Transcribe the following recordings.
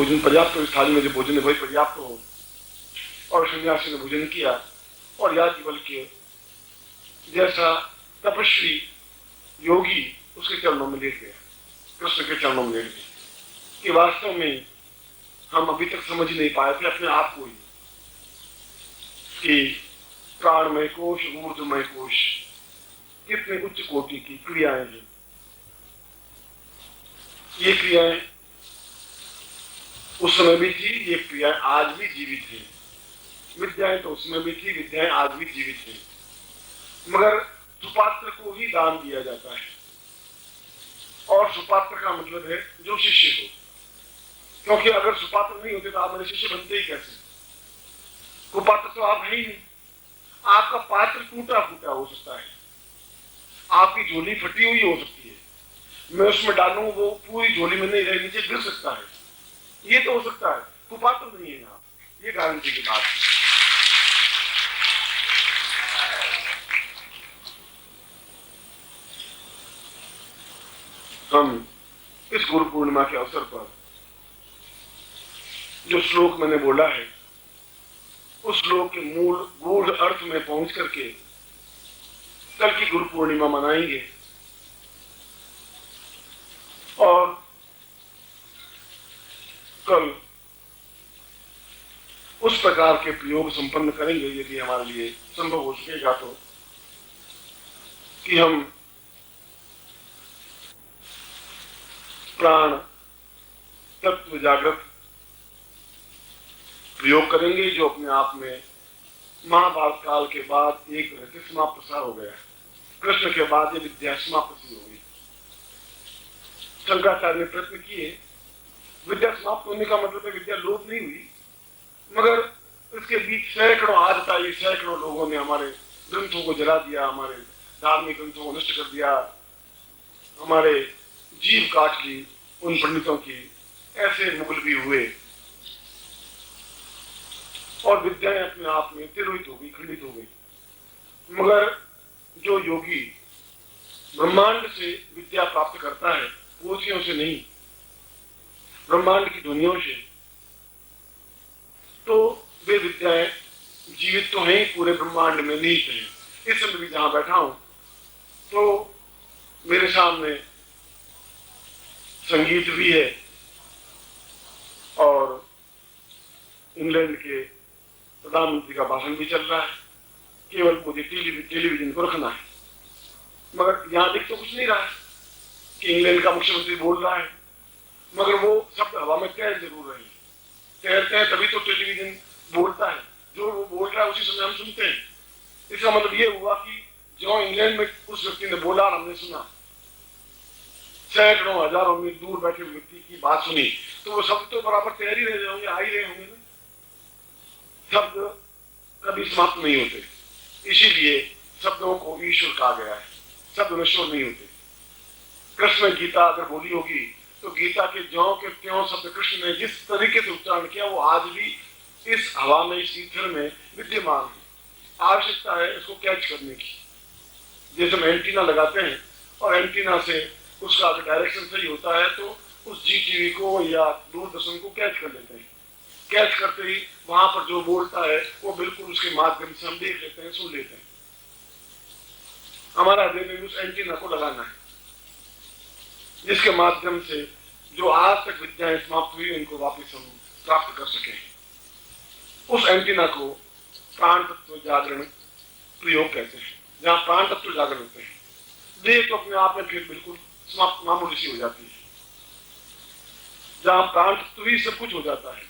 भोजन पर्याप्त हो, इस थाली में जो भोजन है वही पर्याप्त हो। और सन्यासी ने भोजन किया और याज्ञवल के जैसा तपस्वी योगी उसके चरणों में लेट गया, कृष्ण के चरणों में लेट गया। कि वास्तव में हम अभी तक समझ नहीं पाए थे अपने आप को ही कि प्राणमय कोश, ऊर्ध्वमय कोश कितने उच्च कोटि की क्रियाएं हैं। ये क्रियाएं उस समय भी थी, ये क्रियाएं आज भी जीवित हैं। विद्याएं तो उसमें भी थी, विद्याएं आज भी जीवित हैं, मगर सुपात्र को ही दान दिया जाता है। और सुपात्र का मतलब है जो शिष्य हो, क्योंकि अगर सुपात्र नहीं होते तो आप मेरे शिष्य बनते ही कैसे? कुपात्र तो आप है ही नहीं। आपका पात्र टूटा फूटा हो सकता है, आपकी झोली फटी हुई हो सकती है, मैं उसमें डालूं वो पूरी झोली में नहीं रहे, नीचे गिर सकता है, ये तो हो सकता है। कुपात्र नहीं है आप, ये गारंटी की बात है। हम इस गुरु पूर्णिमा के अवसर पर जो श्लोक मैंने बोला है उस श्लोक के मूल गूढ़ अर्थ में पहुंच करके कल की गुरु पूर्णिमा मनाएंगे और कल उस प्रकार के प्रयोग संपन्न करेंगे, यदि हमारे लिए संभव हो सकेगा तो, कि हम प्राण तत्व जागृत प्रयोग करेंगे, जो अपने आप में महाभारत काल के बाद एक तरह से समाप्त सा हो गया। कृष्ण के बाद ये विद्या समाप्त सी हो गई। शंकराचार्य ने प्रयत्न किए, विद्या समाप्त होने का मतलब है विद्या लोप नहीं हुई, मगर इसके बीच सैकड़ों आज आई, सैकड़ों लोगों ने हमारे ग्रंथों को जला दिया, हमारे धार्मिक ग्रंथों को नष्ट कर दिया, हमारे जीव काट ली उन पंडितों की। ऐसे मुगल भी हुए और विद्याएं अपने आप में तिरोहित हो गई, खंडित हो गई। मगर जो योगी ब्रह्मांड से विद्या प्राप्त करता है, पोथियों से नहीं, ब्रह्मांड की ध्वनियों से, तो वे विद्याएं जीवित तो हैं, पूरे ब्रह्मांड में निहित हैं। इस समय भी जहां बैठा हूं तो मेरे सामने संगीत भी है और इंग्लैंड के प्रधानमंत्री का भाषण भी चल रहा है। केवल मुझे टेलीविजन को रखना है, मगर यहां दिख तो कुछ नहीं रहा है कि इंग्लैंड का मुख्यमंत्री बोल रहा है, मगर वो शब्द हवा में तैर जरूर रहे हैं। तैरते हैं तभी तो टेलीविजन बोलता है, जो वो बोल रहा है उसी समय हम सुनते हैं। इसका मतलब ये हुआ कि जो इंग्लैंड में उस व्यक्ति ने बोला और हमने सुना, सैकड़ों हजारों मील दूर बैठे व्यक्ति की बात सुनी, तो वो शब्द तो बराबर तैयार ही रह जाएंगे, आ ही रहे होंगे ना। शब्द कभी समाप्त नहीं होते, इसीलिए शब्दों को ईश्वर कहा गया है। शब्द नश्वर नहीं होते। कृष्ण गीता अगर बोली होगी तो गीता के ज्यों के त्यों शब्द कृष्ण ने जिस तरीके से उच्चारण किया वो आज भी इस हवा में, इस ईथर में विद्यमान है। आवश्यकता है इसको कैच करने की। जैसे हम एंटीना लगाते हैं और एंटीना से उसका अगर डायरेक्शन सही होता है तो उस जी टीवी को या दूरदर्शन को कैच कर लेते हैं। कैच करते ही वहां पर जो बोलता है वो बिल्कुल उसके माध्यम से हम देख लेते हैं, सुन लेते हैं। हमारा हृदय में उस एंटीना को लगाना है जिसके माध्यम से जो आज तक विद्याएं समाप्त हुई उनको वापस हम प्राप्त कर सके। उस एंटीना को प्राण तत्व जागरण प्रयोग कहते हैं। जहां प्राण तत्व जागरण होते हैं, देह तो अपने आप में फिर बिल्कुल समाप्त, मामूली सी हो जाती है। जहां प्राण तत्व ही सब कुछ हो जाता है,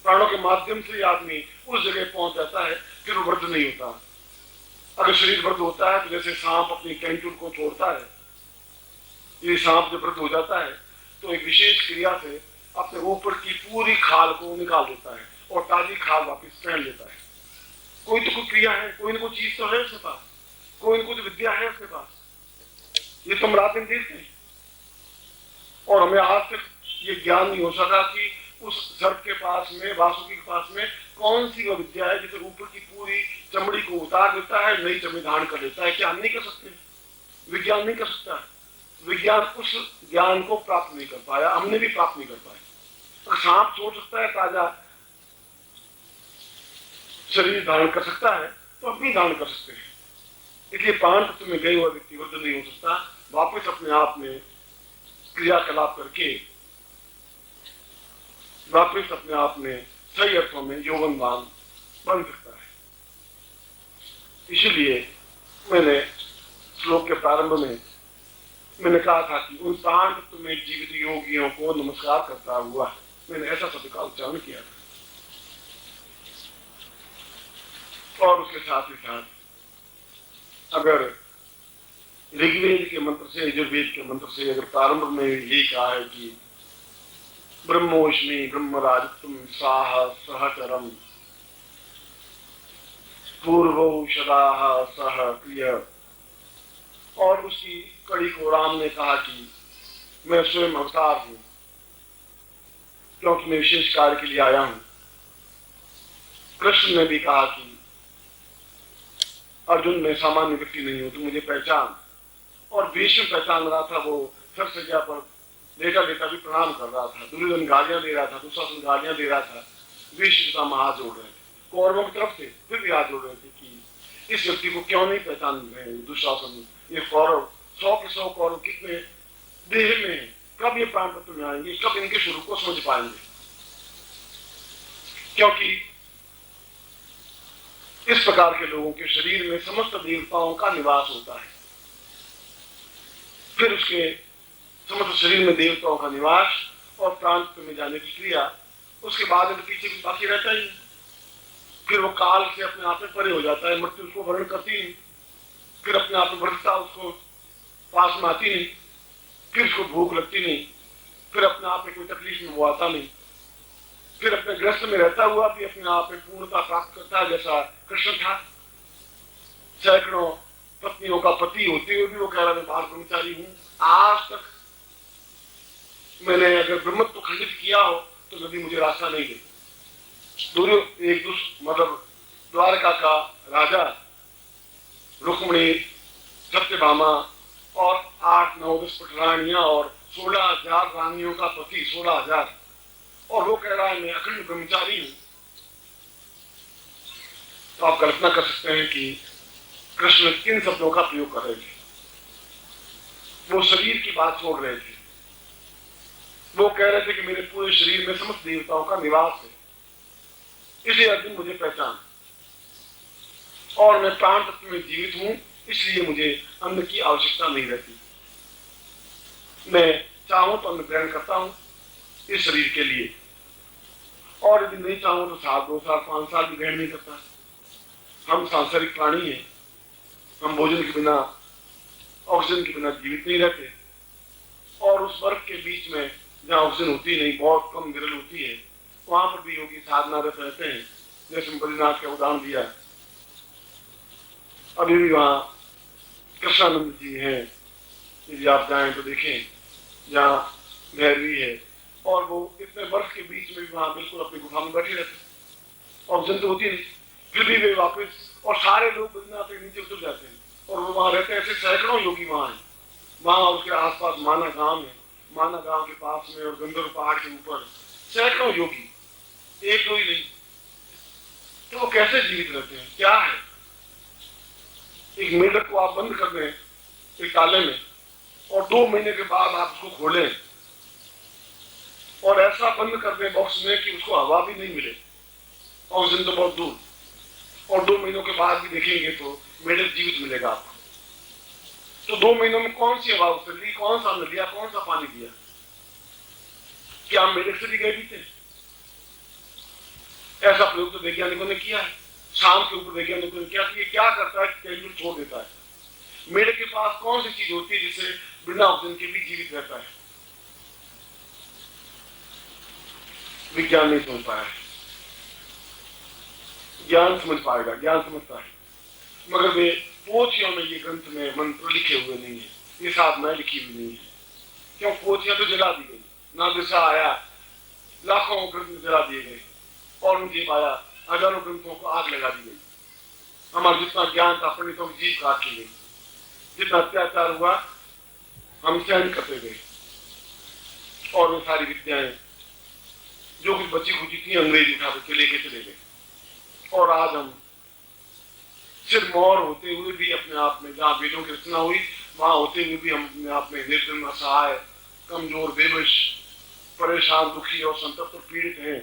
प्राणों के माध्यम से आदमी उस जगह पहुंच जाता है, फिर वो वृद्ध नहीं होता। अगर शरीर वृद्ध होता है तो जैसे सांप अपनी कैंटून को छोड़ता है, ये सांप जब वृद्ध हो जाता है तो एक विशेष क्रिया से अपने ऊपर की पूरी खाल को निकाल देता है और ताजी खाल वापस पहन लेता है। कोई तो कोई क्रिया है, कोई ना कोई चीज तो है उसके पास, कोई ना कोई विद्या है उसके पास। ये तो हम रात दिन देखते हैं और हमें आज तक ये ज्ञान नहीं हो सका कि उस सर्प के पास में, वासुकी के पास में कौन सी वो विद्या है जिसे ऊपर की पूरी चमड़ी को उतार देता है, नई चमड़ी धारण कर लेता है। क्या हम नहीं कर सकते? विज्ञान नहीं कर सकता। विज्ञान उस ज्ञान को प्राप्त नहीं कर पाया, हमने भी प्राप्त नहीं कर पाया। तो सांप सोच सकता है ताजा शरीर धारण कर सकता है, तो हम भी धारण कर सकते हैं। इसलिए प्राण तत्व में गए हुआ व्यक्ति वृद्ध नहीं हो सकता, वापस अपने आप में क्रियाकलाप करके वापस अपने आप में सही अर्थों में यौवनवान बन सकता है। इसीलिए मैंने श्लोक के प्रारंभ में मैंने कहा था कि उन प्राण तत्व में जीवित योगियों को नमस्कार करता हुआ मैंने ऐसा शब्द का उच्चारण किया था। और उसके साथ ही साथ अगर ऋग्वेद के मंत्र से यजुर्वेद के मंत्र से अगर प्रारंभ में यही कहा है कि ब्रह्मोष्मी ब्रह्मराजत्वम साह सहचरम पूर्वौषधाः सह क्रिय, और उसकी कड़ी को राम ने कहा कि मैं स्वयं अवतार हूं क्योंकि मैं विशेष कार्य के लिए आया हूं। कृष्ण ने भी कहा कि अर्जुन मैं सामान्य व्यक्ति नहीं हूं, तो मुझे पहचान। और भीष्म पहचान रहा था, वो सरसज्जा पर लेटा लेटा भी प्रणाम कर रहा था। दुर्योधन गालियां दे रहा था, दुशासन गालियां दे रहा था, भीष्म का हाथ जोड़ रहे थे कौरवों की तरफ से, फिर भी हाथ जोड़ रहे थे कि इस व्यक्ति को क्यों नहीं पहचान रहे दुशासन, ये कौरव 100 के 100 कौरव कितने देह में है, कब ये प्राण तत्व में आएंगे, कब इनके स्वरूप को समझ पाएंगे। क्योंकि इस प्रकार के लोगों के शरीर में समस्त देवताओं का निवास होता है। फिर उसके समस्त शरीर में देवताओं का निवास और प्राण तत्व में जाने की क्रिया, उसके बाद में पीछे भी बाकी रहता ही। फिर वो काल से अपने आप में परे हो जाता है, मृत्यु उसको वर्ण करती नहीं, फिर अपने आप में बढ़ता उसको पास में आती नहीं, फिर उसको भूख लगती नहीं, फिर अपने आप में कोई तकलीफ में वो आता नहीं, फिर अपने ग्रस्त में रहता हुआ भी अपने आप में पूर्णता प्राप्त करता है। जैसा कृष्ण था, सैकड़ों पत्नियों का पति होते हुए भी वो कह रहा मैं बाल ब्रह्मचारी हूं। आज तक मैंने अगर ब्रह्मत्व खंडित किया हो तो नदी मुझे रास्ता नहीं दे। मतलब द्वारका का राजा रुक्मिणी, सत्यभामा और 8, 9, 10 पटरानियां और 16,000 रानियों का पति, 16,000, और वो कह रहा है मैं अखंड ब्रह्मचारी हूं। तो आप कल्पना कर सकते हैं कि कृष्ण किन शब्दों का प्रयोग कर रहे थे। वो शरीर की बात छोड़ रहे थे, वो कह रहे थे कि मेरे पूरे शरीर में समस्त देवताओं का निवास है, इसलिए अर्जुन मुझे पहचान, और मैं प्राण तत्व में जीवित हूं, इसलिए मुझे अन्न की आवश्यकता नहीं रहती। मैं चाहूं तो अन्न ग्रहण करता हूं इस शरीर के लिए, और यदि नहीं चाहूं तो 1 साल 2 साल 5 साल भी ग्रहण नहीं करता। हम सांसारिक प्राणी हैं, हम भोजन के बिना, ऑक्सीजन के बिना जीवित नहीं रहते। और उस बर्फ के बीच में जहाँ ऑक्सीजन होती नहीं, बहुत कम विरल होती है, वहां पर भी योगी साधनारत रहते हैं। जैसे बद्रीनाथ का उदाहरण दिया, अभी भी वहाँ कृष्णानंद जी हैं, यदि आप जाएं तो देखें, जहाँ भैरवी है, और वो इतने बर्फ के बीच में भी वहां बिल्कुल अपनी गुफा में बैठे रहते, ऑक्सीजन तो होती नहीं, फिर भी वे वापस, और सारे लोग बद्रीनाथ के नीचे उतर जाते हैं और वो वहां रहते हैं। ऐसे सैकड़ों योगी वहां हैं। वहां उसके आसपास माना गांव है, माना गांव के पास में और गंधर्व पहाड़ के ऊपर सैकड़ों योगी, एक दो ही नहीं। तो वो कैसे जीवित रहते हैं, क्या है? एक मेढक को आप बंद कर दें एक ताले में और 2 महीने के बाद आप उसको खोलें और ऐसा बंद कर दें बॉक्स में कि उसको हवा भी नहीं मिले, ऑक्सीजन तो बहुत दूर, और 2 महीनों के बाद भी देखेंगे तो मेढक जीवित मिलेगा आपको। तो 2 महीनों में कौन सी हवा उसने ली, कौन सा अन्न दिया, कौन सा पानी दिया? क्या हम मेढक से भी गए बीते? ऐसा प्रयोग तो वैज्ञानिकों ने किया है, शाम के ऊपर वैज्ञानिकों ने किया कि ये क्या करता है, कैलोरी छोड़ देता है। मेढक के पास कौन सी चीज होती है जिससे बिना ऑक्सीजन के भी जीवित रहता है? विज्ञान नहीं समझ पाया है, ज्ञान समझ पाएगा, ज्ञान समझता है, मगर वे पोथियों में ये ग्रंथ में मंत्र लिखे हुए नहीं है, ये साधनाएं लिखी हुई नहीं है। क्यों? पोथियां तो जला दी गई, ना दिशा आया, लाखों ग्रंथ जला दिए गए, और उनके पाया हजारों ग्रंथों को आग लगा दी गई। हमारा जितना ज्ञान था पंडितों की जीभ काट ली गई, जितना अत्याचार हुआ हम सहन करते गए, और वो सारी विद्याएं जो कुछ बची खुची थी अंग्रेज उठा के लेके चले गए। और आज हम सिरमौर होते हुए भी अपने आप में, जहाँ वेदों की रचना हुई वहां होते हुए भी हम अपने आप में निर्धन, असहाय, कमजोर, बेबस, परेशान, दुखी और संतप्त और पीड़ित हैं।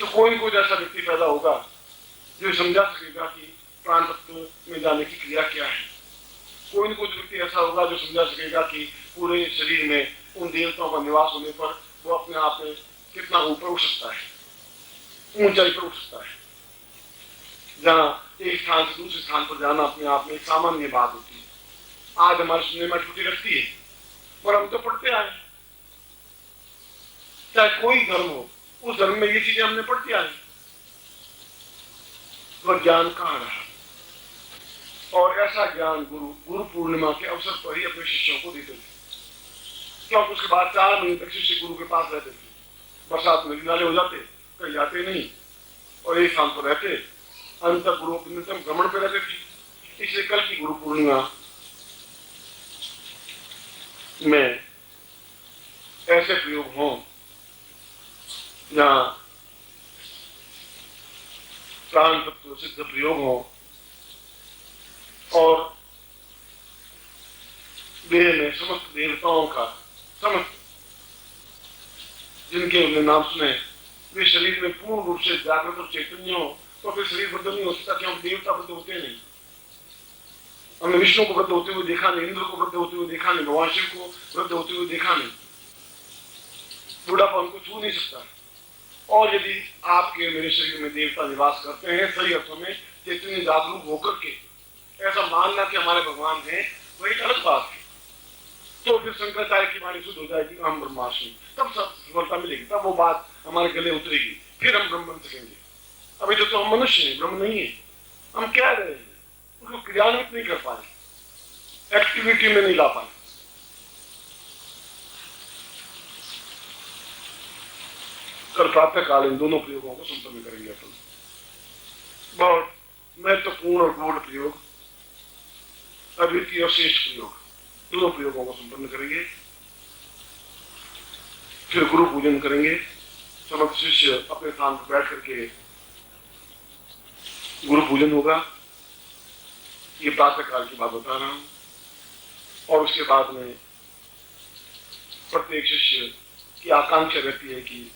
तो कोई कोई ऐसा व्यक्ति पैदा होगा जो समझा सकेगा कि प्राण तत्व में जाने की क्रिया क्या है। कोई न कोई व्यक्ति ऐसा होगा जो समझा सकेगा कि पूरे शरीर में उन देवताओं का निवास होने पर वो अपने आप में कितना ऊपर उठ सकता है, ऊंचाई पर उठ सकता है। जहाँ एक स्थान से दूसरे स्थान पर जाना अपने आप में सामान्य बात होती है। आज हमारे सुनने में छुट्टी रखती है, पर हम तो पढ़ते आए, चाहे कोई धर्म हो, उस धर्म में ये चीजें हमने पढ़ती आई। वह ज्ञान कहाँ रहा? और ऐसा ज्ञान गुरु पूर्णिमा के अवसर पर ही अपने शिष्यों को देते थे, क्योंकि उसके बाद 4 महीने तक शिष्य गुरु के पास रहते थे। बरसात में नाले हो जाते, कहीं जाते नहीं, और एक स्थान पर रहते, अंत तक गुरु निरंतर भ्रमण पे रहते थे। इसलिए कल की गुरु पूर्णिमा में ऐसे प्रयोग हों जहाँ प्राण तत्व सिद्ध प्रयोग हो और देह में समस्त देवताओं का, समस्त जिनके उन्हें नाम सुने, वे शरीर में पूर्ण रूप से जागृत और चैतन्य हो, तो फिर शरीर बद्ध नहीं हो सकता, क्योंकि देवता बद्ध होते नहीं। हमने विष्णु को वृद्ध होते हुए देखा नहीं, इंद्र को वृद्ध होते हुए देखा नहीं, भगवान शिव को वृद्ध होते हुए देखा नहीं। बुढ़ापा उनको छू नहीं सकता। और यदि आपके मेरे शरीर में देवता निवास करते हैं सही अर्थों में चैतन्य जागरूक होकर के, ऐसा मानना कि हमारे भगवान हैं, वह एक अलग बात है। तो फिर शंकराचार्य की वाणी शुद्ध हो जाएगी, हम ब्रह्मास्मि, तब सब सफलता मिलेगी, तब वो बात हमारे गले उतरेगी, फिर हम ब्रह्म बन सकेंगे। अभी तो हम मनुष्य हैं, ब्रह्म नहीं है। हम क्या रहे हैं, उसको क्रियान्वित नहीं कर पाए, एक्टिविटी में नहीं ला पाए। कल प्रातः काल इन दोनों प्रयोगों को संपन्न करेंगे अपन। बहुत महत्वपूर्ण और गूढ़ प्रयोग, अद्वितीय और श्रेष्ठ प्रयोग, दोनों प्रयोगों को संपन्न करेंगे। फिर गुरु पूजन करेंगे। समस्त शिष्य अपने स्थान पर बैठ करके गुरु पूजन होगा। ये प्रातः काल की बात बता रहा हूं। और उसके बाद में प्रत्येक शिष्य की आकांक्षा रहती है कि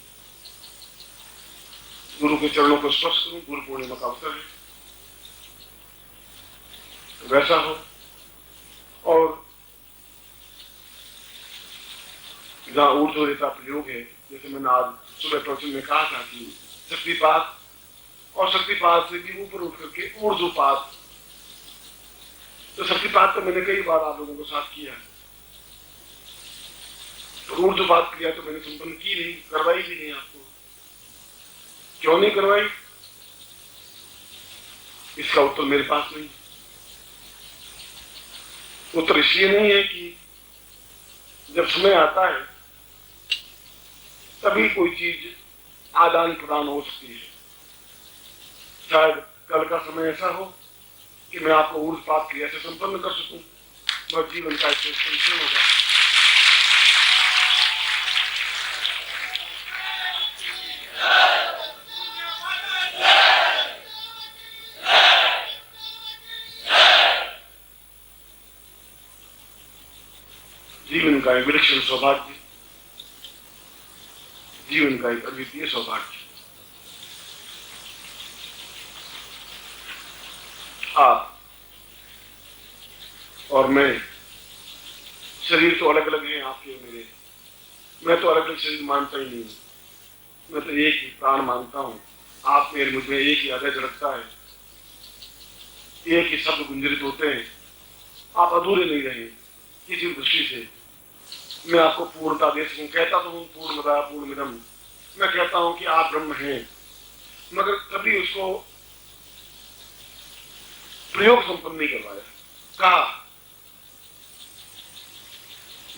गुरु के चरणों को स्पर्श करूं, गुरु पूर्णिमा का अवसर है, तो वैसा हो। और जहां ऊर्ध्वरेता प्रयोग है, जैसे मैंने आज सुबह प्रवचन में कहा था कि शक्तिपात, और शक्तिपात से भी ऊपर उठ करके ऊर्ध्वपात। तो शक्तिपात तो मैंने कई बार आप लोगों को साथ किया है, तो ऊर्ध्वपात क्रिया तो मैंने संपन्न की नहीं, करवाई भी नहीं आपको। क्यों नहीं करवाई, इसका उत्तर मेरे पास नहीं। उत्तर इसलिए नहीं है कि जब समय आता है तभी कोई चीज आदान प्रदान हो सकती है। शायद कल का समय ऐसा हो कि मैं आपको ऊर्ध्वपात क्रिया से संपन्न कर सकूं, वह जीवन का संपूर्ण होगा। जीवन का एक विलक्षण सौभाग्य, जीवन का एक अद्वितीय सौभाग्य। आप और मैं, शरीर तो अलग अलग हैं आपके मेरे, मैं तो अलग अलग शरीर मानता ही नहीं हूं, मैं तो एक ही प्राण मानता हूं। आप मेरे मुझ में एक ही हृदय धड़कता है, एक ही शब्द गुंजरित होते हैं। आप अधूरे नहीं रहे किसी दृष्टि से। मैं आपको पूर्णता दे सकूं, कहता तो हूं पूर्णमदा पूर्णमिदम्, मैं कहता हूं कि आप ब्रह्म हैं, मगर कभी उसको प्रयोग संपन्न नहीं करवाया। कहा,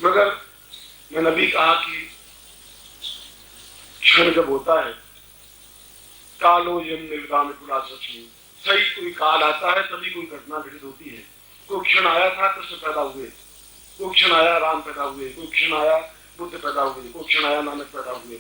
मगर मैंने अभी कहा कि क्षण जब होता है, कालो यम निर्विदाम पुरासक्ष्मी, सही कोई काल आता है तभी कोई घटना घटित होती है। कोई क्षण आया था कृष्ण पैदा हुए, कोई क्षण आया राम पैदा हुए, कोई क्षण आया बुद्ध पैदा हुए, कोई क्षणाया नानक पैदा हुए,